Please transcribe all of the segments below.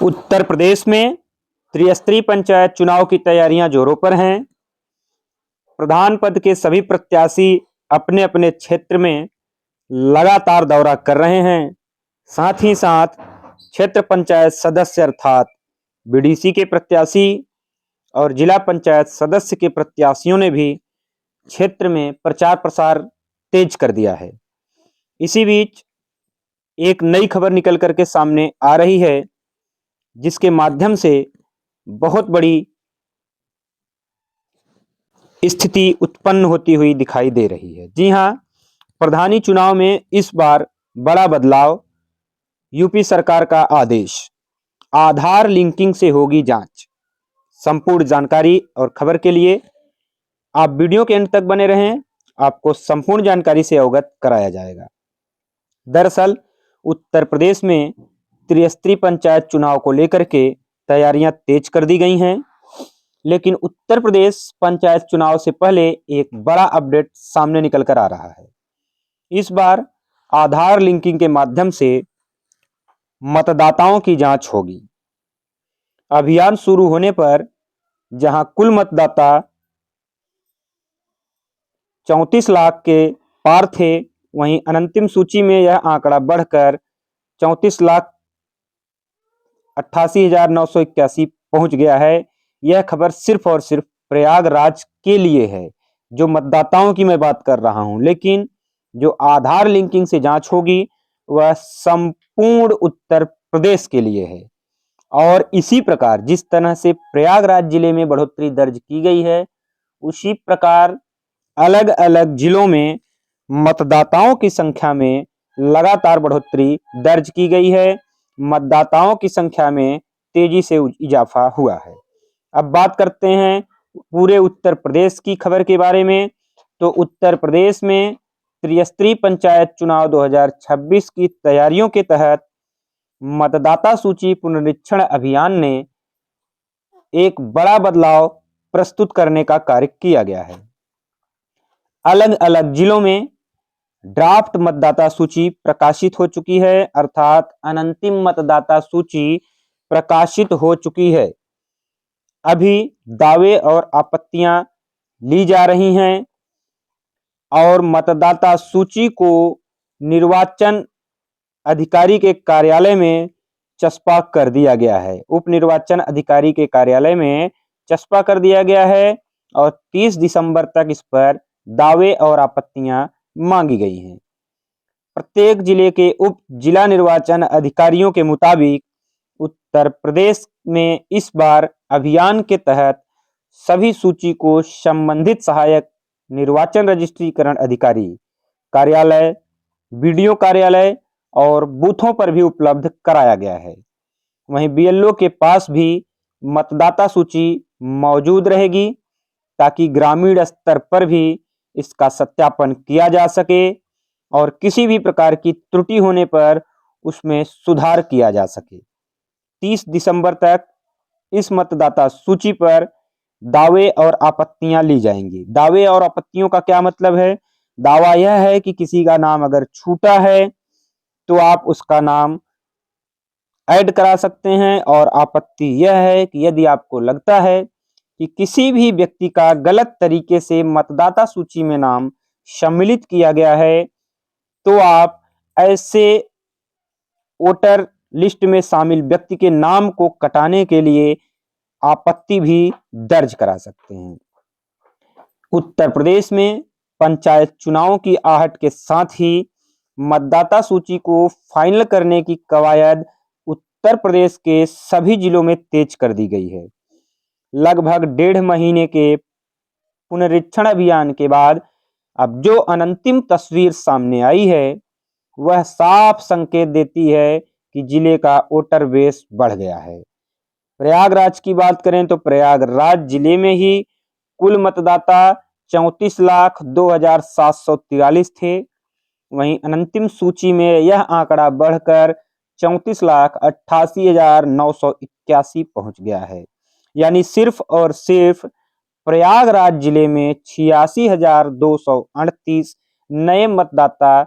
उत्तर प्रदेश में त्रिस्तरीय पंचायत चुनाव की तैयारियां जोरों पर हैं। प्रधान पद के सभी प्रत्याशी अपने अपने क्षेत्र में लगातार दौरा कर रहे हैं। साथ ही साथ क्षेत्र पंचायत सदस्य अर्थात बीडीसी के प्रत्याशी और जिला पंचायत सदस्य के प्रत्याशियों ने भी क्षेत्र में प्रचार प्रसार तेज कर दिया है। इसी बीच एक नई खबर निकल करके सामने आ रही है, जिसके माध्यम से बहुत बड़ी स्थिति उत्पन्न होती हुई दिखाई दे रही है। जी हां, प्रधानी चुनाव में इस बार बड़ा बदलाव। यूपी सरकार का आदेश, आधार लिंकिंग से होगी जांच। संपूर्ण जानकारी और खबर के लिए आप वीडियो के अंत तक बने रहें, आपको संपूर्ण जानकारी से अवगत कराया जाएगा। दरअसल उत्तर प्रदेश में त्रिस्तरीय पंचायत चुनाव को लेकर के तैयारियां तेज कर दी गई हैं, लेकिन उत्तर प्रदेश पंचायत चुनाव से पहले एक बड़ा अपडेट सामने निकल कर आ रहा है। इस बार आधार लिंकिंग के माध्यम से मतदाताओं की जांच होगी। अभियान शुरू होने पर जहां कुल मतदाता 34 लाख के पार थे, वहीं अंतिम सूची में यह आंकड़ा बढ़कर 34,88,981 पहुंच गया है। यह खबर सिर्फ और सिर्फ प्रयागराज के लिए है, जो मतदाताओं की मैं बात कर रहा हूं, लेकिन जो आधार लिंकिंग से जांच होगी वह संपूर्ण उत्तर प्रदेश के लिए है। और इसी प्रकार जिस तरह से प्रयागराज जिले में बढ़ोतरी दर्ज की गई है, उसी प्रकार अलग अलग जिलों में मतदाताओं की संख्या में लगातार बढ़ोतरी दर्ज की गई है। मतदाताओं की संख्या में तेजी से इजाफा हुआ है। अब बात करते हैं पूरे उत्तर प्रदेश की खबर के बारे में। तो उत्तर प्रदेश में त्रिस्तरीय पंचायत चुनाव 2026 की तैयारियों के तहत मतदाता सूची पुनरीक्षण अभियान ने एक बड़ा बदलाव प्रस्तुत करने का कार्य किया गया है। अलग अलग जिलों में ड्राफ्ट मतदाता सूची प्रकाशित हो चुकी है, अर्थात अंतिम मतदाता सूची प्रकाशित हो चुकी है। अभी दावे और आपत्तियां ली जा रही हैं और मतदाता सूची को निर्वाचन अधिकारी के कार्यालय में चस्पा कर दिया गया है। उप निर्वाचन अधिकारी के कार्यालय में चस्पा कर दिया गया है और 30 दिसंबर तक इस पर दावे और आपत्तियां मांगी गई हैं। प्रत्येक जिले के उप जिला निर्वाचन अधिकारियों के मुताबिक उत्तर प्रदेश में इस बार अभियान के तहत सभी सूची को संबंधित सहायक निर्वाचन रजिस्ट्रीकरण अधिकारी कार्यालय, बीडीओ कार्यालय और बूथों पर भी उपलब्ध कराया गया है। वहीं बीएलओ के पास भी मतदाता सूची मौजूद रहेगी, ताकि ग्रामीण स्तर पर भी इसका सत्यापन किया जा सके और किसी भी प्रकार की त्रुटि होने पर उसमें सुधार किया जा सके। 30 दिसंबर तक इस मतदाता सूची पर दावे और आपत्तियां ली जाएंगी। दावे और आपत्तियों का क्या मतलब है? दावा यह है कि किसी का नाम अगर छूटा है तो आप उसका नाम ऐड करा सकते हैं, और आपत्ति यह है कि यदि आपको लगता है कि किसी भी व्यक्ति का गलत तरीके से मतदाता सूची में नाम सम्मिलित किया गया है, तो आप ऐसे वोटर लिस्ट में शामिल व्यक्ति के नाम को कटाने के लिए आपत्ति भी दर्ज करा सकते हैं। उत्तर प्रदेश में पंचायत चुनावों की आहट के साथ ही मतदाता सूची को फाइनल करने की कवायद उत्तर प्रदेश के सभी जिलों में तेज कर दी गई है। लगभग 1.5 महीने के पुनरीक्षण अभियान के बाद अब जो अंतिम तस्वीर सामने आई है, वह साफ संकेत देती है कि जिले का वोटर बेस बढ़ गया है। प्रयागराज की बात करें तो प्रयागराज जिले में ही कुल मतदाता 34,02,743 थे। वहीं अंतिम सूची में यह आंकड़ा बढ़कर 34,88,981 पहुंच गया है। यानी सिर्फ और सिर्फ प्रयागराज जिले में 86,238 नए मतदाता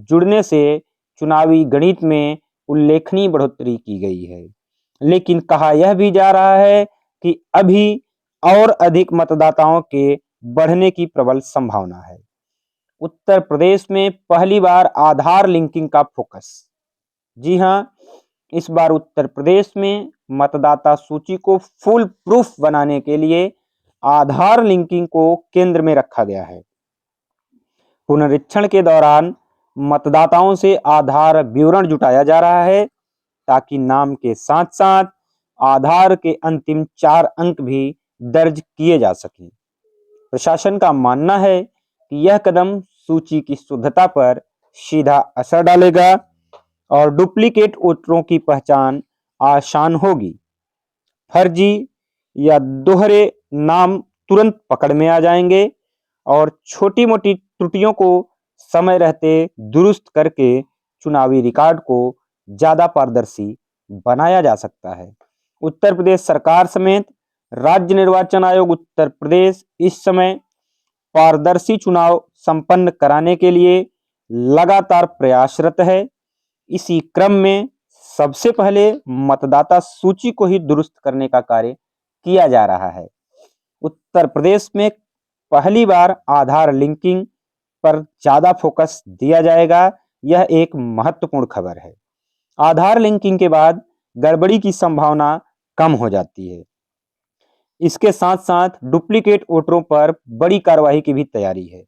जुड़ने से चुनावी गणित में उल्लेखनीय बढ़ोतरी की गई है। लेकिन कहा यह भी जा रहा है कि अभी और अधिक मतदाताओं के बढ़ने की प्रबल संभावना है। उत्तर प्रदेश में पहली बार आधार लिंकिंग का फोकस। जी हाँ, इस बार उत्तर प्रदेश में मतदाता सूची को फुल प्रूफ बनाने के लिए आधार लिंकिंग को केंद्र में रखा गया है। पुनरीक्षण के दौरान मतदाताओं से आधार विवरण जुटाया जा रहा है ताकि नाम के साथ साथ आधार के अंतिम 4 अंक भी दर्ज किए जा सकें। प्रशासन का मानना है कि यह कदम सूची की शुद्धता पर सीधा असर डालेगा और डुप्लीकेट वोटरों की पहचान आसान होगी। फर्जी या दोहरे नाम तुरंत पकड़ में आ जाएंगे और छोटी-मोटी त्रुटियों को समय रहते दुरुस्त करके चुनावी रिकॉर्ड को ज्यादा पारदर्शी बनाया जा सकता है। उत्तर प्रदेश सरकार समेत राज्य निर्वाचन आयोग उत्तर प्रदेश इस समय पारदर्शी चुनाव संपन्न कराने के लिए लगातार प्रयासरत है। इसी क्रम में सबसे पहले मतदाता सूची को ही दुरुस्त करने का कार्य किया जा रहा है। उत्तर प्रदेश में पहली बार आधार लिंकिंग पर ज्यादा फोकस दिया जाएगा, यह एक महत्वपूर्ण खबर है। आधार लिंकिंग के बाद गड़बड़ी की संभावना कम हो जाती है। इसके साथ साथ डुप्लीकेट वोटरों पर बड़ी कार्रवाई की भी तैयारी है।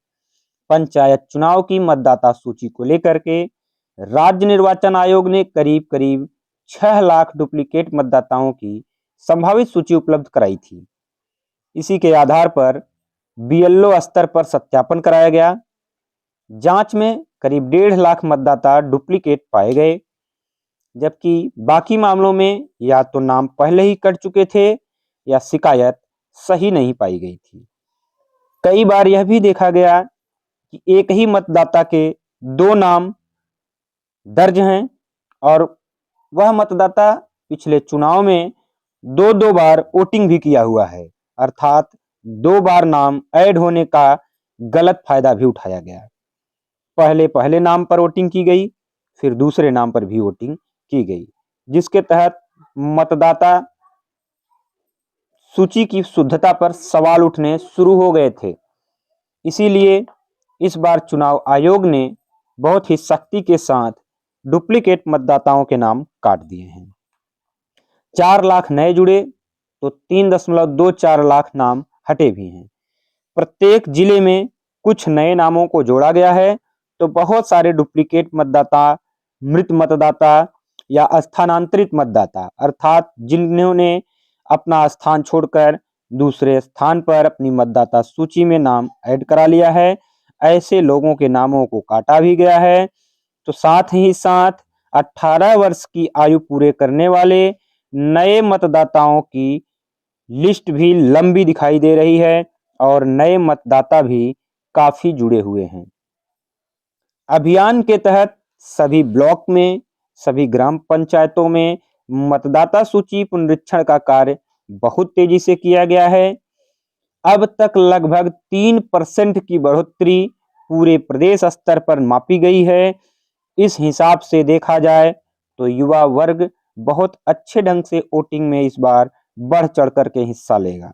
पंचायत चुनाव की मतदाता सूची को लेकर के राज्य निर्वाचन आयोग ने करीब 6 लाख डुप्लीकेट मतदाताओं की संभावित सूची उपलब्ध कराई थी। इसी के आधार पर बीएलओ स्तर पर सत्यापन कराया गया। जांच में करीब 1.5 लाख मतदाता डुप्लीकेट पाए गए, जबकि बाकी मामलों में या तो नाम पहले ही कट चुके थे या शिकायत सही नहीं पाई गई थी। कई बार यह भी देखा गया कि एक ही मतदाता के 2 नाम दर्ज हैं और वह मतदाता पिछले चुनाव में 2 बार वोटिंग भी किया हुआ है, अर्थात 2 बार नाम ऐड होने का गलत फायदा भी उठाया गया। पहले नाम पर वोटिंग की गई, फिर दूसरे नाम पर भी वोटिंग की गई, जिसके तहत मतदाता सूची की शुद्धता पर सवाल उठने शुरू हो गए थे। इसीलिए इस बार चुनाव आयोग ने बहुत ही सख्ती के साथ डुप्लीकेट मतदाताओं के नाम काट दिए हैं। 4 लाख नए जुड़े तो 3.24 लाख नाम हटे भी हैं। प्रत्येक जिले में कुछ नए नामों को जोड़ा गया है तो बहुत सारे डुप्लीकेट मतदाता, मृत मतदाता या स्थानांतरित मतदाता अर्थात जिन्होंने अपना स्थान छोड़कर दूसरे स्थान पर अपनी मतदाता सूची में नाम ऐड करा लिया है, ऐसे लोगों के नामों को काटा भी गया है। तो साथ ही साथ 18 वर्ष की आयु पूरे करने वाले नए मतदाताओं की लिस्ट भी लंबी दिखाई दे रही है और नए मतदाता भी काफी जुड़े हुए हैं। अभियान के तहत सभी ब्लॉक में, सभी ग्राम पंचायतों में मतदाता सूची पुनरीक्षण का कार्य बहुत तेजी से किया गया है। अब तक लगभग 3% की बढ़ोतरी पूरे प्रदेश स्तर पर मापी गई है। इस हिसाब से देखा जाए तो युवा वर्ग बहुत अच्छे ढंग से वोटिंग में इस बार बढ़ चढ़ करके हिस्सा लेगा।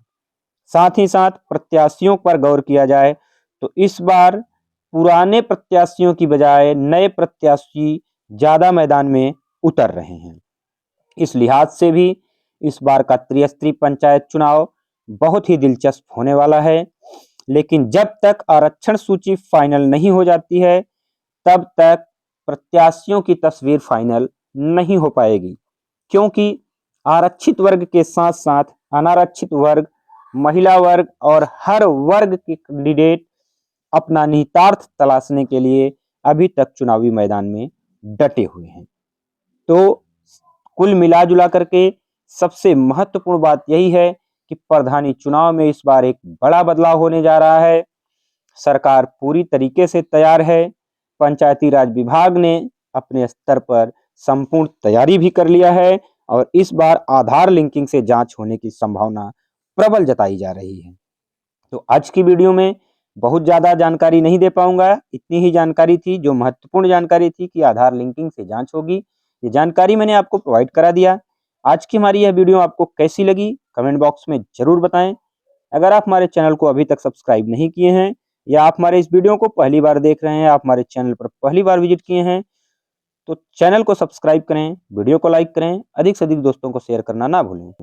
साथ ही साथ प्रत्याशियों पर गौर किया जाए तो इस बार पुराने प्रत्याशियों की बजाय नए प्रत्याशी ज्यादा मैदान में उतर रहे हैं। इस लिहाज से भी इस बार का त्रिस्तरीय पंचायत चुनाव बहुत ही दिलचस्प होने वाला है। लेकिन जब तक आरक्षण सूची फाइनल नहीं हो जाती है तब तक प्रत्याशियों की तस्वीर फाइनल नहीं हो पाएगी, क्योंकि आरक्षित वर्ग के साथ साथ अनारक्षित वर्ग, महिला वर्ग और हर वर्ग के कैंडिडेट अपना निहितार्थ तलाशने के लिए अभी तक चुनावी मैदान में डटे हुए हैं। तो कुल मिला जुला करके सबसे महत्वपूर्ण बात यही है कि प्रधानी चुनाव में इस बार एक बड़ा बदलाव होने जा रहा है। सरकार पूरी तरीके से तैयार है। पंचायती राज विभाग ने अपने स्तर पर संपूर्ण तैयारी भी कर लिया है और इस बार आधार लिंकिंग से जांच होने की संभावना प्रबल जताई जा रही है। तो आज की वीडियो में बहुत ज़्यादा जानकारी नहीं दे पाऊंगा, इतनी ही जानकारी थी जो महत्वपूर्ण जानकारी थी कि आधार लिंकिंग से जांच होगी। ये जानकारी मैंने आपको प्रोवाइड करा दिया। आज की हमारी यह वीडियो आपको कैसी लगी कमेंट बॉक्स में जरूर बताएं। अगर आप हमारे चैनल को अभी तक सब्सक्राइब नहीं किए हैं या आप हमारे इस वीडियो को पहली बार देख रहे हैं, आप हमारे चैनल पर पहली बार विजिट किए हैं, तो चैनल को सब्सक्राइब करें, वीडियो को लाइक करें, अधिक से अधिक दोस्तों को शेयर करना ना भूलें।